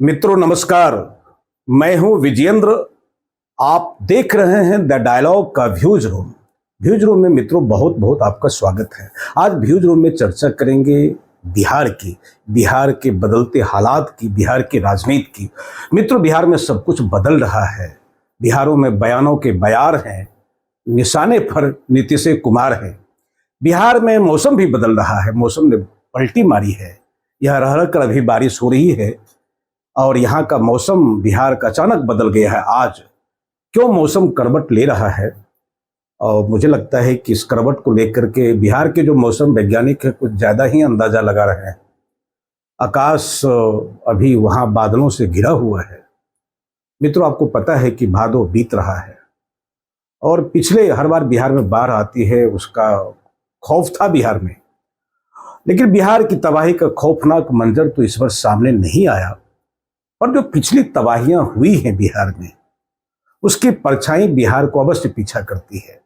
मित्रों नमस्कार। मैं हूं विजेंद्र। आप देख रहे हैं द डायलॉग का व्यूज रूम। व्यूज रूम में मित्रों बहुत बहुत आपका स्वागत है। आज व्यूज रूम में चर्चा करेंगे बिहार की, बिहार के बदलते हालात की, बिहार की राजनीति की। मित्रों बिहार में सब कुछ बदल रहा है। बिहारों में बयानों के बयार हैं, निशाने पर नीतीश कुमार हैं। बिहार में मौसम भी बदल रहा है, मौसम ने पलटी मारी है। यह रह कर अभी बारिश हो रही है और यहाँ का मौसम बिहार का अचानक बदल गया है। आज क्यों मौसम करवट ले रहा है और मुझे लगता है कि इस करवट को लेकर के बिहार के जो मौसम वैज्ञानिक है कुछ ज़्यादा ही अंदाजा लगा रहे हैं। आकाश अभी वहाँ बादलों से घिरा हुआ है। मित्रों आपको पता है कि भादो बीत रहा है और पिछले हर बार बिहार में बाढ़ आती है, उसका खौफ था बिहार में, लेकिन बिहार की तबाही का खौफनाक मंजर तो इस बार सामने नहीं आया। और जो पिछली तबाहियां हुई हैं बिहार में, उसकी परछाई बिहार को अवश्य पीछा करती है।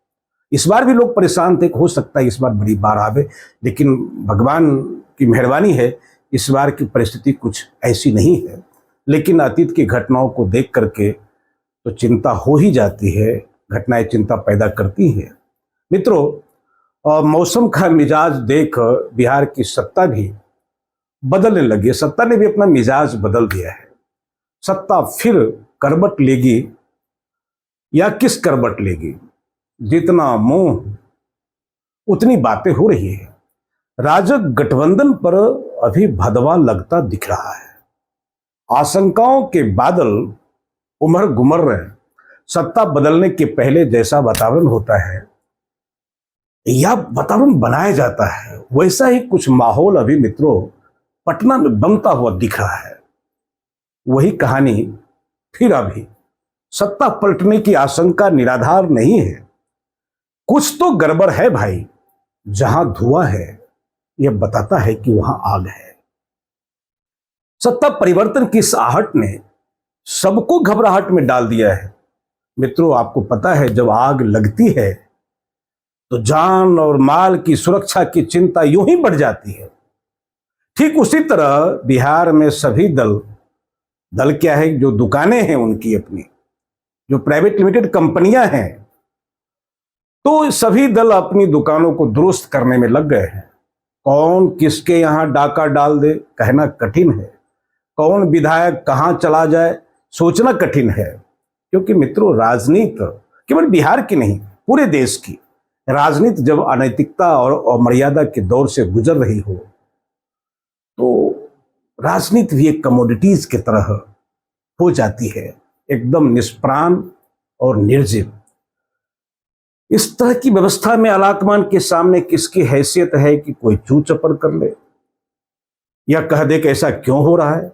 इस बार भी लोग परेशान थे कि हो सकता है इस बार बड़ी बाढ़ आवे, लेकिन भगवान की मेहरबानी है, इस बार की परिस्थिति कुछ ऐसी नहीं है। लेकिन अतीत की घटनाओं को देख करके तो चिंता हो ही जाती है, घटनाएं चिंता पैदा करती हैं। मित्रों मौसम का मिजाज देख बिहार की सत्ता भी बदलने लगी है। सत्ता ने भी अपना मिजाज बदल दिया है। सत्ता फिर करवट लेगी या किस करवट लेगी? जितना मुंह उतनी बातें हो रही है। राजग गठबंधन पर अभी भदवा लगता दिख रहा है। आशंकाओं के बादल उमड़ गुमड़ रहे। सत्ता बदलने के पहले जैसा वातावरण होता है या वातावरण बनाया जाता है, वैसा ही कुछ माहौल अभी मित्रों पटना में बनता हुआ दिख रहा है। वही कहानी फिर अभी सत्ता पलटने की आशंका निराधार नहीं है। कुछ तो गड़बड़ है भाई। जहां धुआं है यह बताता है कि वहां आग है। सत्ता परिवर्तन की इस आहट ने सबको घबराहट में डाल दिया है। मित्रों आपको पता है जब आग लगती है तो जान और माल की सुरक्षा की चिंता यूं ही बढ़ जाती है। ठीक उसी तरह बिहार में सभी दल क्या है, जो दुकानें हैं उनकी अपनी, जो प्राइवेट लिमिटेड कंपनियां हैं, तो सभी दल अपनी दुकानों को दुरुस्त करने में लग गए हैं। कौन किसके यहां डाका डाल दे कहना कठिन है। कौन विधायक कहां चला जाए सोचना कठिन है। क्योंकि मित्रों राजनीति केवल बिहार की नहीं, पूरे देश की राजनीति जब अनैतिकता और अमर्यादा के दौर से गुजर रही हो तो राजनीति भी एक कमोडिटीज की तरह हो जाती है, एकदम निष्प्राण और निर्जीव। इस तरह की व्यवस्था में अलाकमान के सामने किसकी हैसियत है कि कोई चू चपर कर ले या कह दे कि ऐसा क्यों हो रहा है।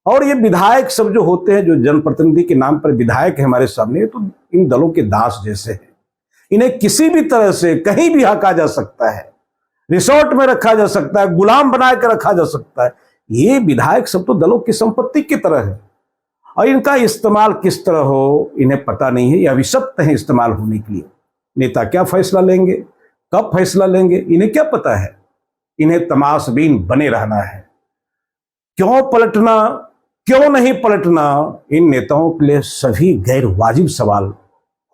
और ये विधायक सब जो होते हैं, जो जनप्रतिनिधि के नाम पर विधायक है हमारे सामने, तो इन दलों के दास जैसे हैं। इन्हें किसी भी तरह से कहीं भी हका जा सकता है, रिसोर्ट में रखा जा सकता है, गुलाम बना कर रखा जा सकता है। ये विधायक सब तो दलों की संपत्ति की तरह है और इनका इस्तेमाल किस तरह हो इन्हें पता नहीं है। ये अभिशप्त है इस्तेमाल होने के लिए। नेता क्या फैसला लेंगे, कब फैसला लेंगे, इन्हें क्या पता है। इन्हें तमाशबीन बने रहना है। क्यों पलटना, क्यों नहीं पलटना, इन नेताओं के लिए सभी गैर वाजिब सवाल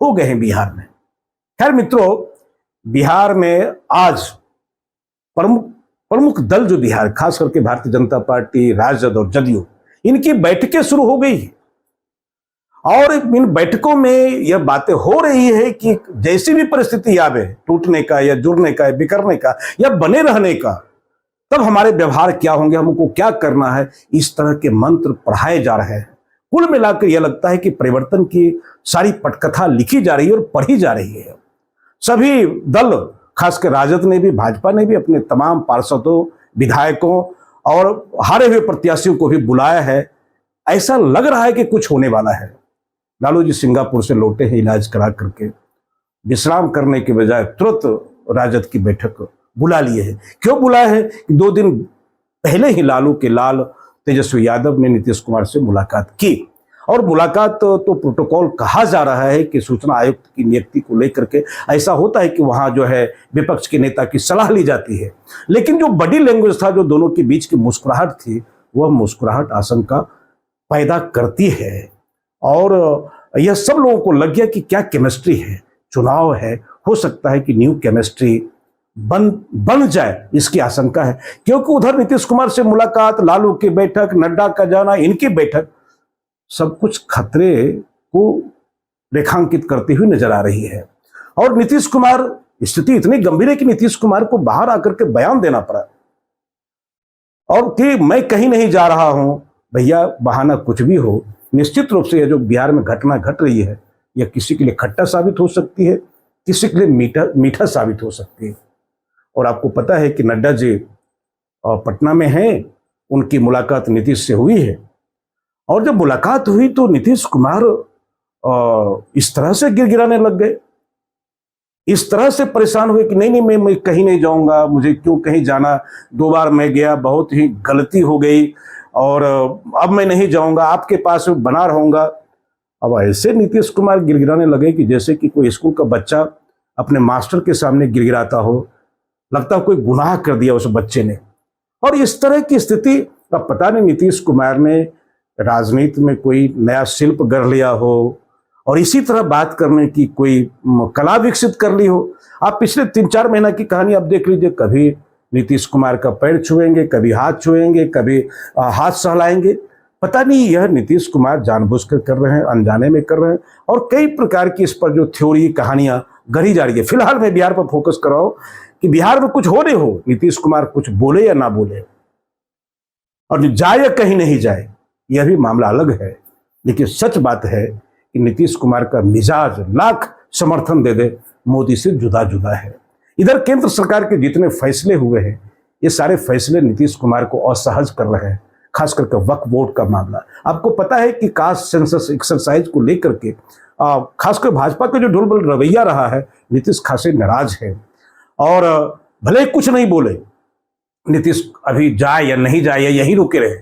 हो गए हैं बिहार में। खैर मित्रों बिहार में आज प्रमुख दल जो बिहार, खास करके भारतीय जनता पार्टी, राजद और जदयू, इनकी बैठकें शुरू हो गई और इन बैठकों में यह बातें हो रही है कि जैसी भी परिस्थिति आवे, टूटने का या जुड़ने का या बिखरने का या बने रहने का, तब हमारे व्यवहार क्या होंगे, हमको क्या करना है, इस तरह के मंत्र पढ़ाए जा रहे हैं। कुल मिलाकर यह लगता है कि परिवर्तन की सारी पटकथा लिखी जा रही है और पढ़ी जा रही है। सभी दल, खासकर राजद ने भी, भाजपा ने भी अपने तमाम पार्षदों, विधायकों और हारे हुए प्रत्याशियों को भी बुलाया है। ऐसा लग रहा है कि कुछ होने वाला है। लालू जी सिंगापुर से लौटे हैं इलाज करा करके, विश्राम करने के बजाय तुरंत राजद की बैठक बुला लिए है। क्यों बुलाए हैं? 2 दिन पहले ही लालू के लाल तेजस्वी यादव ने नीतीश कुमार से मुलाकात की और मुलाकात तो प्रोटोकॉल कहा जा रहा है कि सूचना आयुक्त की नियुक्ति को लेकर के ऐसा होता है कि वहां जो है विपक्ष के नेता की सलाह ली जाती है। लेकिन जो बॉडी लैंग्वेज था, जो दोनों के बीच की मुस्कुराहट थी, वह मुस्कुराहट आशंका पैदा करती है। और यह सब लोगों को लग गया कि क्या केमिस्ट्री है, चुनाव है, हो सकता है कि न्यू केमिस्ट्री बन जाए, इसकी आशंका है। क्योंकि उधर नीतीश कुमार से मुलाकात, लालू की बैठक, नड्डा का जाना, इनकी बैठक, सब कुछ खतरे को रेखांकित करती हुई नजर आ रही है। और नीतीश कुमार, स्थिति इतनी गंभीर है कि नीतीश कुमार को बाहर आकर के बयान देना पड़ा और कि मैं कहीं नहीं जा रहा हूं। भैया, बहाना कुछ भी हो, निश्चित रूप से यह जो बिहार में घटना घट रही है, यह किसी के लिए खट्टा साबित हो सकती है, किसी के लिए मीठा साबित हो सकती है। और आपको पता है कि नड्डा जी पटना में हैं, उनकी मुलाकात नीतीश से हुई है। और जब मुलाकात हुई तो नीतीश कुमार इस तरह से गिड़गिड़ाने लग गए, इस तरह से परेशान हुए कि नहीं मैं कहीं नहीं जाऊंगा, मुझे क्यों कहीं जाना, 2 बार मैं गया, बहुत ही गलती हो गई और अब मैं नहीं जाऊंगा, आपके पास बना रहूंगा। अब ऐसे नीतीश कुमार गिड़गिड़ाने लगे कि जैसे कि कोई स्कूल का बच्चा अपने मास्टर के सामने गिड़गिड़ाता हो, लगता है कोई गुनाह कर दिया उस बच्चे ने। और इस तरह की स्थिति, अब पता नहीं नीतीश कुमार ने राजनीति में कोई नया शिल्प गढ़ लिया हो और इसी तरह बात करने की कोई कला विकसित कर ली हो। आप पिछले 3-4 महीना की कहानी आप देख लीजिए, कभी नीतीश कुमार का पैर छुएंगे, कभी हाथ छुएंगे, कभी हाथ सहलाएंगे। पता नहीं यह नीतीश कुमार जानबूझकर कर रहे हैं, अनजाने में कर रहे हैं। और कई प्रकार की इस पर जो थ्योरी, कहानियां गढ़ी जा रही है। फिलहाल मैं बिहार पर फोकस कर रहा हूं कि बिहार में कुछ हो नहीं हो, नीतीश कुमार कुछ बोले या ना बोले और जाए या कहीं नहीं जाए, यह भी मामला अलग है। लेकिन सच बात है कि नीतीश कुमार का मिजाज लाख समर्थन दे दे, मोदी से जुदा जुदा है। इधर केंद्र सरकार के जितने फैसले हुए हैं, ये सारे फैसले नीतीश कुमार को असहज कर रहे हैं, खास करके वक्फ बोर्ड का मामला। आपको पता है कि कास्ट सेंसस एक्सरसाइज को लेकर के खासकर भाजपा का जो ढोलबल रवैया रहा है, नीतीश खासे नाराज है। और भले कुछ नहीं बोले, नीतीश अभी जाए या नहीं जाए या यहीं रुके रहे,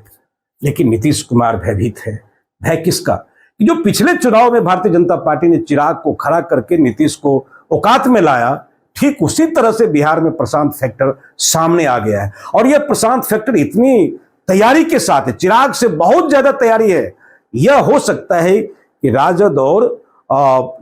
लेकिन नीतीश कुमार भयभीत है। भय किसका? कि जो पिछले चुनाव में भारतीय जनता पार्टी ने चिराग को खड़ा करके नीतीश को औकात में लाया, ठीक उसी तरह से बिहार में प्रशांत फैक्टर सामने आ गया है। और यह प्रशांत फैक्टर इतनी तैयारी के साथ है, चिराग से बहुत ज्यादा तैयारी है। यह हो सकता है कि राजद और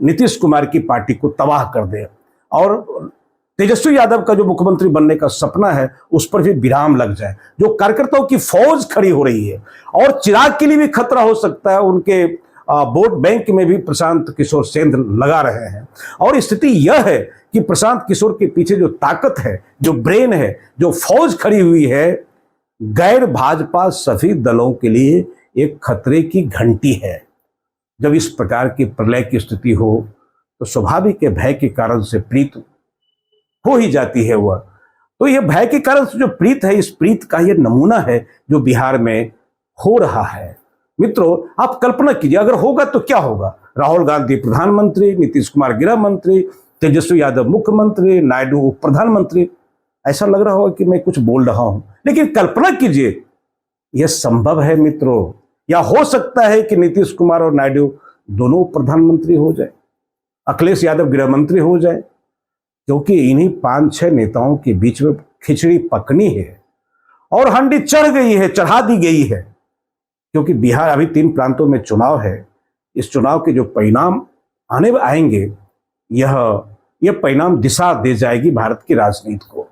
नीतीश कुमार की पार्टी को तबाह कर दे और तेजस्वी यादव का जो मुख्यमंत्री बनने का सपना है, उस पर भी विराम लग जाए। जो कार्यकर्ताओं की फौज खड़ी हो रही है और चिराग के लिए भी खतरा हो सकता है, उनके वोट बैंक में भी प्रशांत किशोर सेंध लगा रहे हैं। और स्थिति यह है कि प्रशांत किशोर के पीछे जो ताकत है, जो ब्रेन है, जो फौज खड़ी हुई है, गैर भाजपा सभी दलों के लिए एक खतरे की घंटी है। जब इस प्रकार की प्रलय की स्थिति हो तो स्वाभाविक है भय के कारण से प्रीत हो ही जाती है वह। तो यह भय के कारण से जो प्रीत है, इस प्रीत का यह नमूना है जो बिहार में हो रहा है। मित्रों, आप कल्पना कीजिए, अगर होगा तो क्या होगा? राहुल गांधी प्रधानमंत्री, नीतीश कुमार गृह मंत्री, तेजस्वी यादव मुख्यमंत्री, नायडू उप प्रधानमंत्री। ऐसा लग रहा होगा कि मैं कुछ बोल रहा हूं, लेकिन कल्पना कीजिए यह संभव है मित्रों। या हो सकता है कि नीतीश कुमार और नायडू दोनों प्रधानमंत्री हो जाए, अखिलेश यादव गृह मंत्री हो जाए, क्योंकि इन्हीं 5-6 नेताओं के बीच में खिचड़ी पकनी है और हांडी चढ़ गई है, चढ़ा दी गई है। क्योंकि बिहार अभी 3 प्रांतों में चुनाव है। इस चुनाव के जो परिणाम आएंगे, यह परिणाम दिशा दे जाएगी भारत की राजनीति को।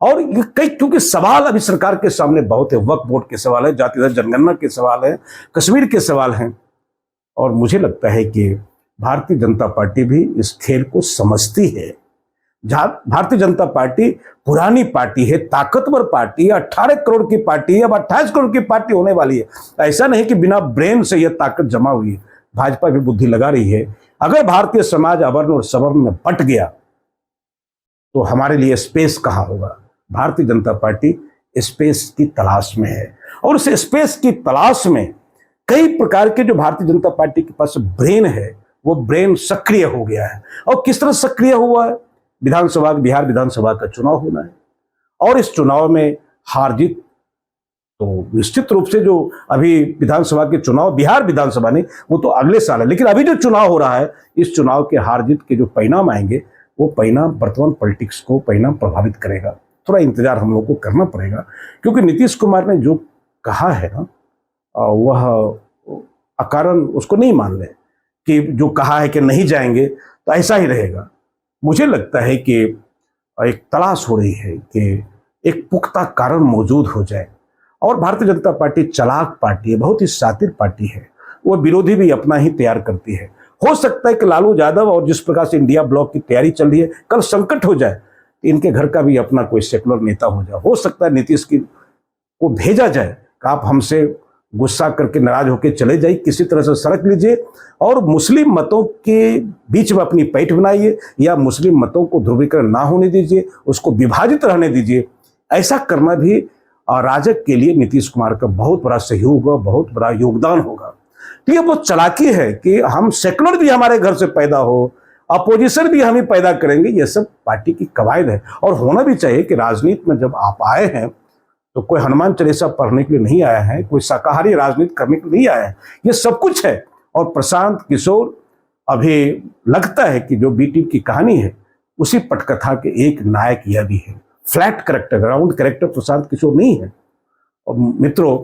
और क्योंकि सवाल अभी सरकार के सामने बहुत है, वक्फ बोर्ड के सवाल है, जातिगत जनगणना के सवाल है, कश्मीर के सवाल हैं। और मुझे लगता है कि भारतीय जनता पार्टी भी इस खेल को समझती है। भारतीय जनता पार्टी पुरानी पार्टी है, ताकतवर पार्टी है, 18 करोड़ की पार्टी है, अब 28 करोड़ की पार्टी होने वाली है। ऐसा नहीं कि बिना ब्रेन से यह ताकत जमा हुई है, भाजपा भी बुद्धि लगा रही है। अगर भारतीय समाज अवर्ण और सवर्ण में बंट गया तो हमारे लिए स्पेस कहाँ होगा? भारतीय जनता पार्टी स्पेस की तलाश में है और उस स्पेस की तलाश में कई प्रकार के जो भारतीय जनता पार्टी के पास ब्रेन है, वो ब्रेन सक्रिय हो गया है। और किस तरह सक्रिय हुआ है? बिहार विधानसभा का चुनाव होना है और इस चुनाव में हार जीत तो निश्चित रूप से, जो अभी विधानसभा के चुनाव, बिहार विधानसभा नहीं, वो तो अगले साल है, लेकिन अभी जो चुनाव हो रहा है, इस चुनाव के हार जीत के जो परिणाम आएंगे, वो परिणाम वर्तमान पॉलिटिक्स को परिणाम प्रभावित करेगा। थोड़ा इंतजार हम लोग को करना पड़ेगा, क्योंकि नीतीश कुमार ने जो कहा है ना, वह अकारण उसको नहीं मान लें कि जो कहा है कि नहीं जाएंगे तो ऐसा ही रहेगा। मुझे लगता है कि एक तलाश हो रही है कि एक पुख्ता कारण मौजूद हो जाए। और भारतीय जनता पार्टी चालाक पार्टी है, बहुत ही शातिर पार्टी है, वो विरोधी भी अपना ही तैयार करती है। हो सकता है कि लालू यादव और जिस प्रकार से इंडिया ब्लॉक की तैयारी चल रही है, कल संकट हो जाए तो इनके घर का भी अपना कोई सेकुलर नेता हो जाए। हो सकता है नीतीश की को भेजा जाए कि आप हमसे गुस्सा करके नाराज होकर चले जाइए, किसी तरह से सड़क लीजिए और मुस्लिम मतों के बीच में अपनी पैठ बनाइए, या मुस्लिम मतों को ध्रुवीकरण ना होने दीजिए, उसको विभाजित रहने दीजिए। ऐसा करना भी राजग के लिए नीतीश कुमार का बहुत बड़ा सहयोग होगा, बहुत बड़ा योगदान होगा। तो ये बहुत चालाकी है कि हम सेकुलर भी हमारे घर से पैदा हो, अपोजिशन भी हम ही पैदा करेंगे। ये सब पार्टी की कवायद है और होना भी चाहिए कि राजनीति में जब आप आए हैं तो कोई हनुमान चालीसा पढ़ने के लिए नहीं आया है, कोई शाकाहारी राजनीति करने के लिए नहीं आया है, ये सब कुछ है। और प्रशांत किशोर अभी लगता है कि जो बी टीम की कहानी है उसी पटकथा के एक नायक यह भी है। Flat character, ground character Prashant Kishor नहीं है। और मित्रों,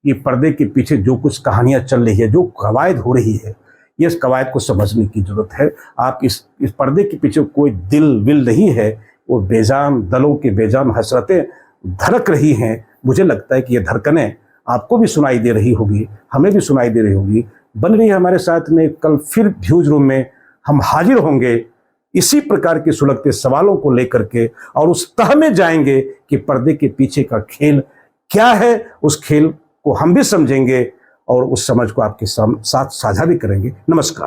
ये पर्दे के पीछे जो कुछ कहानियां चल रही है, जो कवायद हो रही है, ये इस कवायद को समझने की जरूरत है। आप इस पर्दे के पीछे कोई दिल विल नहीं है, वो बेजान दलों की बेजान हसरतें धड़क रही हैं। मुझे लगता है कि ये धड़कनें आपको भी सुनाई दे रही होगी, हमें भी सुनाई दे रही होगी। बन रही है हमारे साथ में। कल फिर व्यूज रूम में हम हाजिर होंगे इसी प्रकार के सुलगते सवालों को लेकर के, और उस तह में जाएंगे कि पर्दे के पीछे का खेल क्या है। उस खेल को हम भी समझेंगे और उस समझ को आपके साथ साझा भी करेंगे। नमस्कार।